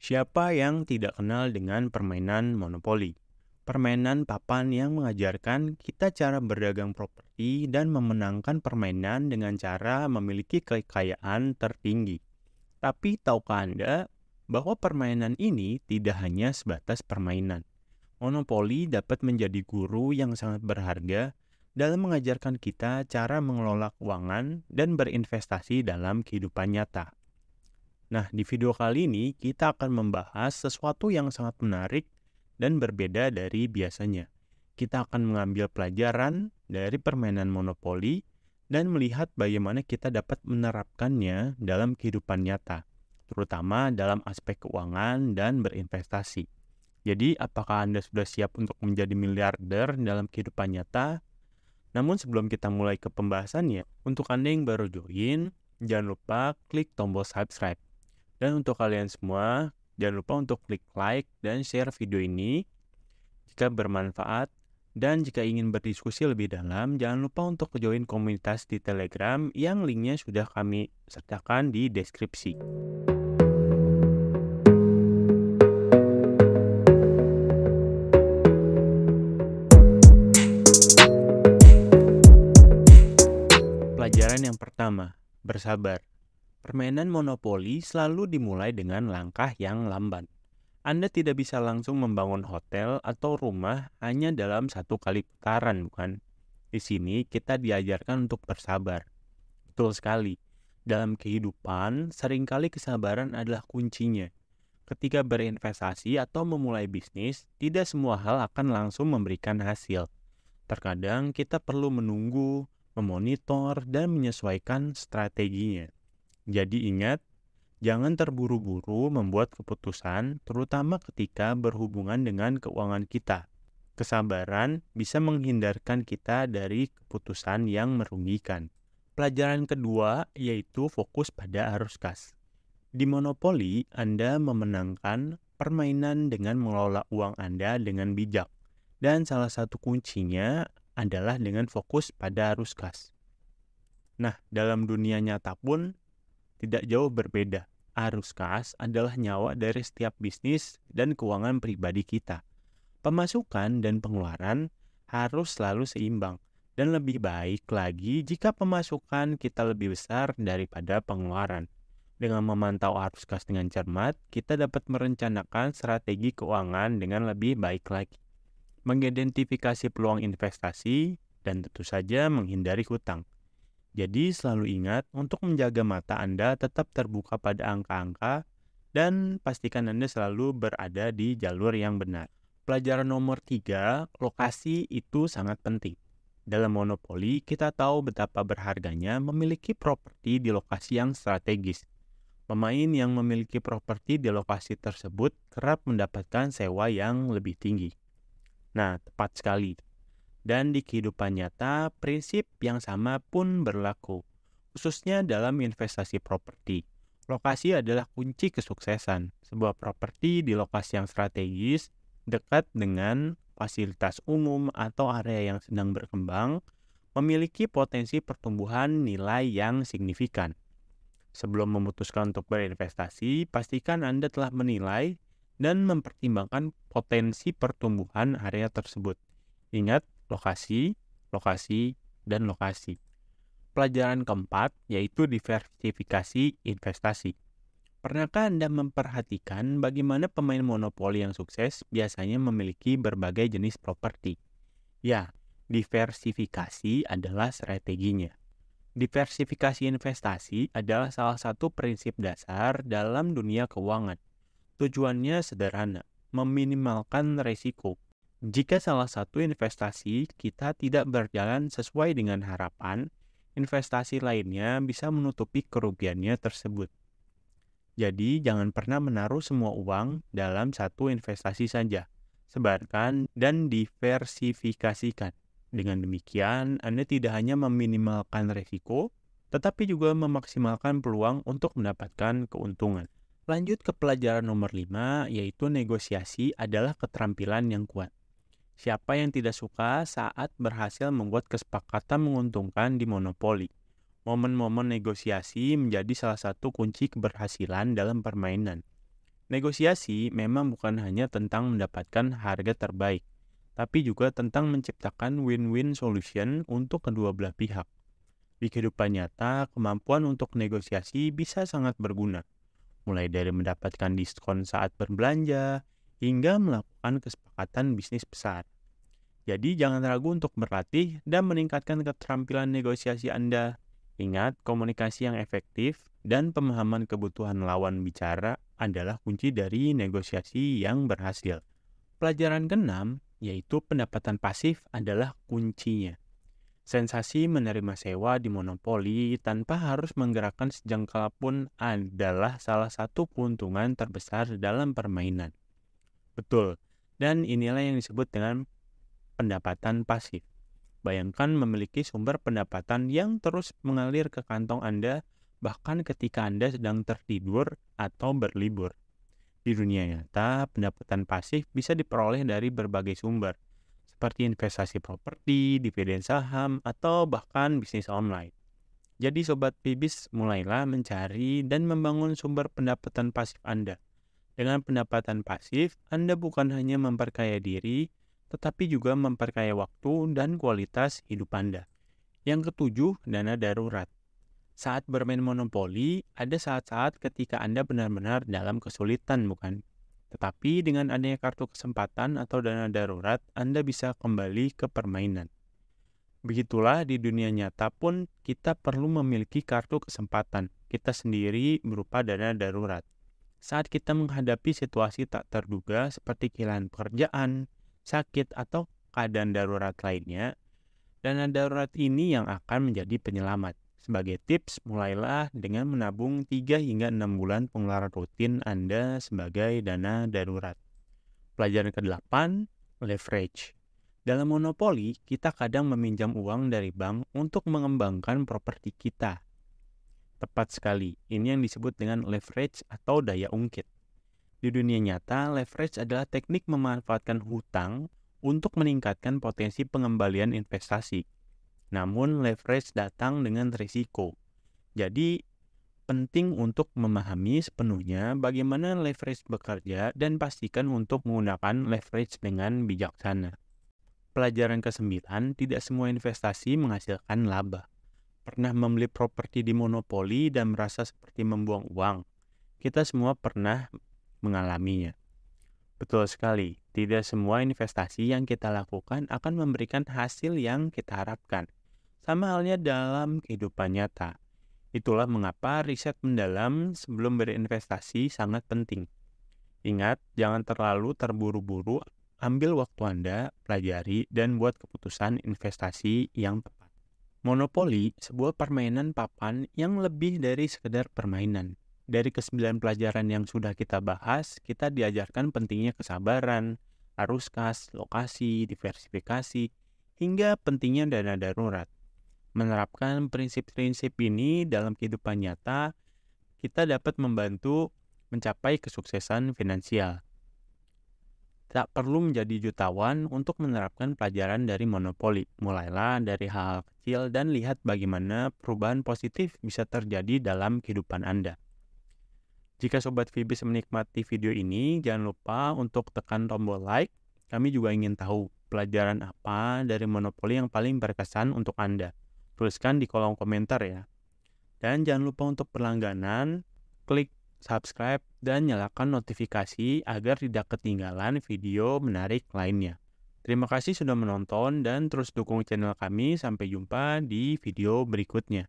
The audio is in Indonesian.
Siapa yang tidak kenal dengan permainan monopoli? Permainan papan yang mengajarkan kita cara berdagang properti dan memenangkan permainan dengan cara memiliki kekayaan tertinggi. Tapi tahukah Anda bahwa permainan ini tidak hanya sebatas permainan? Monopoli dapat menjadi guru yang sangat berharga dalam mengajarkan kita cara mengelola keuangan dan berinvestasi dalam kehidupan nyata. Nah, di video kali ini kita akan membahas sesuatu yang sangat menarik dan berbeda dari biasanya. Kita akan mengambil pelajaran dari permainan monopoli dan melihat bagaimana kita dapat menerapkannya dalam kehidupan nyata, terutama dalam aspek keuangan dan berinvestasi. Jadi, apakah Anda sudah siap untuk menjadi miliarder dalam kehidupan nyata? Namun sebelum kita mulai ke pembahasannya, untuk Anda yang baru join, jangan lupa klik tombol subscribe. Dan untuk kalian semua, jangan lupa untuk klik like dan share video ini jika bermanfaat. Dan jika ingin berdiskusi lebih dalam, jangan lupa untuk join komunitas di Telegram yang linknya sudah kami sertakan di deskripsi. Pelajaran yang pertama, bersabar. Permainan monopoli selalu dimulai dengan langkah yang lamban. Anda tidak bisa langsung membangun hotel atau rumah hanya dalam satu kali putaran, bukan? Di sini kita diajarkan untuk bersabar. Betul sekali. Dalam kehidupan, seringkali kesabaran adalah kuncinya. Ketika berinvestasi atau memulai bisnis, tidak semua hal akan langsung memberikan hasil. Terkadang kita perlu menunggu, memonitor, dan menyesuaikan strateginya. Jadi ingat, jangan terburu-buru membuat keputusan, terutama ketika berhubungan dengan keuangan kita. Kesabaran bisa menghindarkan kita dari keputusan yang merugikan. Pelajaran kedua yaitu fokus pada arus kas. Di monopoli, Anda memenangkan permainan dengan mengelola uang Anda dengan bijak. Dan salah satu kuncinya adalah dengan fokus pada arus kas. Nah, dalam dunia nyata pun tidak jauh berbeda. Arus kas adalah nyawa dari setiap bisnis dan keuangan pribadi kita. Pemasukan dan pengeluaran harus selalu seimbang, dan lebih baik lagi jika pemasukan kita lebih besar daripada pengeluaran. Dengan memantau arus kas dengan cermat, kita dapat merencanakan strategi keuangan dengan lebih baik lagi, mengidentifikasi peluang investasi, dan tentu saja menghindari hutang. Jadi selalu ingat untuk menjaga mata Anda tetap terbuka pada angka-angka dan pastikan Anda selalu berada di jalur yang benar. Pelajaran nomor 3, lokasi itu sangat penting. Dalam monopoli, kita tahu betapa berharganya memiliki properti di lokasi yang strategis. Pemain yang memiliki properti di lokasi tersebut kerap mendapatkan sewa yang lebih tinggi. Nah, tepat sekali. Dan di kehidupan nyata, prinsip yang sama pun berlaku, khususnya dalam investasi properti. Lokasi adalah kunci kesuksesan. Sebuah properti di lokasi yang strategis, dekat dengan fasilitas umum atau area yang sedang berkembang, memiliki potensi pertumbuhan nilai yang signifikan. Sebelum memutuskan untuk berinvestasi, pastikan Anda telah menilai dan mempertimbangkan potensi pertumbuhan area tersebut. Ingat, lokasi, lokasi, dan lokasi. Pelajaran keempat yaitu diversifikasi investasi. Pernahkah Anda memperhatikan bagaimana pemain monopoli yang sukses biasanya memiliki berbagai jenis properti? Ya, diversifikasi adalah strateginya. Diversifikasi investasi adalah salah satu prinsip dasar dalam dunia keuangan. Tujuannya sederhana, meminimalkan risiko. Jika salah satu investasi kita tidak berjalan sesuai dengan harapan, investasi lainnya bisa menutupi kerugiannya tersebut. Jadi, jangan pernah menaruh semua uang dalam satu investasi saja. Sebarkan dan diversifikasikan. Dengan demikian, Anda tidak hanya meminimalkan risiko, tetapi juga memaksimalkan peluang untuk mendapatkan keuntungan. Lanjut ke pelajaran nomor 5, yaitu negosiasi adalah keterampilan yang kuat. Siapa yang tidak suka saat berhasil membuat kesepakatan menguntungkan di monopoli? Momen-momen negosiasi menjadi salah satu kunci keberhasilan dalam permainan. Negosiasi memang bukan hanya tentang mendapatkan harga terbaik, tapi juga tentang menciptakan win-win solution untuk kedua belah pihak. Di kehidupan nyata, kemampuan untuk negosiasi bisa sangat berguna, mulai dari mendapatkan diskon saat berbelanja hingga melakukan kesepakatan bisnis besar. Jadi jangan ragu untuk berlatih dan meningkatkan keterampilan negosiasi Anda. Ingat, komunikasi yang efektif dan pemahaman kebutuhan lawan bicara adalah kunci dari negosiasi yang berhasil. Pelajaran keenam, yaitu pendapatan pasif adalah kuncinya. Sensasi menerima sewa di monopoli tanpa harus menggerakkan sejengkal pun adalah salah satu keuntungan terbesar dalam permainan. Betul, dan inilah yang disebut dengan pendapatan pasif. Bayangkan memiliki sumber pendapatan yang terus mengalir ke kantong Anda bahkan ketika Anda sedang tertidur atau berlibur. Di dunia nyata, pendapatan pasif bisa diperoleh dari berbagai sumber, seperti investasi properti, dividen saham, atau bahkan bisnis online. Jadi Sobat Pibis, mulailah mencari dan membangun sumber pendapatan pasif Anda. Dengan pendapatan pasif, Anda bukan hanya memperkaya diri, tetapi juga memperkaya waktu dan kualitas hidup Anda. Yang ketujuh, dana darurat. Saat bermain monopoli, ada saat-saat ketika Anda benar-benar dalam kesulitan, bukan? Tetapi dengan adanya kartu kesempatan atau dana darurat, Anda bisa kembali ke permainan. Begitulah di dunia nyata pun kita perlu memiliki kartu kesempatan kita sendiri berupa dana darurat. Saat kita menghadapi situasi tak terduga seperti kehilangan pekerjaan, sakit, atau keadaan darurat lainnya, dana darurat ini yang akan menjadi penyelamat. Sebagai tips, mulailah dengan menabung 3 hingga 6 bulan pengeluaran rutin Anda sebagai dana darurat. Pelajaran ke-8, leverage. Dalam monopoli, kita kadang meminjam uang dari bank untuk mengembangkan properti kita. Tepat sekali, ini yang disebut dengan leverage atau daya ungkit. Di dunia nyata, leverage adalah teknik memanfaatkan hutang untuk meningkatkan potensi pengembalian investasi. Namun, leverage datang dengan risiko. Jadi, penting untuk memahami sepenuhnya bagaimana leverage bekerja dan pastikan untuk menggunakan leverage dengan bijaksana. Pelajaran ke-9, tidak semua investasi menghasilkan laba. Pernah membeli properti di monopoli dan merasa seperti membuang uang? Kita semua pernah mengalaminya. Betul sekali, tidak semua investasi yang kita lakukan akan memberikan hasil yang kita harapkan. Sama halnya dalam kehidupan nyata. Itulah mengapa riset mendalam sebelum berinvestasi sangat penting. Ingat, jangan terlalu terburu-buru, ambil waktu Anda, pelajari, dan buat keputusan investasi yang tepat. Monopoli, sebuah permainan papan yang lebih dari sekedar permainan. Dari ke-9 pelajaran yang sudah kita bahas, kita diajarkan pentingnya kesabaran, arus kas, lokasi, diversifikasi, hingga pentingnya dana darurat. Menerapkan prinsip-prinsip ini dalam kehidupan nyata, kita dapat membantu mencapai kesuksesan finansial. Tak perlu menjadi jutawan untuk menerapkan pelajaran dari monopoli. Mulailah dari hal kecil dan lihat bagaimana perubahan positif bisa terjadi dalam kehidupan Anda. Jika Sobat Fibis menikmati video ini, jangan lupa untuk tekan tombol like. Kami juga ingin tahu pelajaran apa dari monopoli yang paling berkesan untuk Anda. Tuliskan di kolom komentar ya. Dan jangan lupa untuk berlangganan, klik subscribe, dan nyalakan notifikasi agar tidak ketinggalan video menarik lainnya. Terima kasih sudah menonton dan terus dukung channel kami. Sampai jumpa di video berikutnya.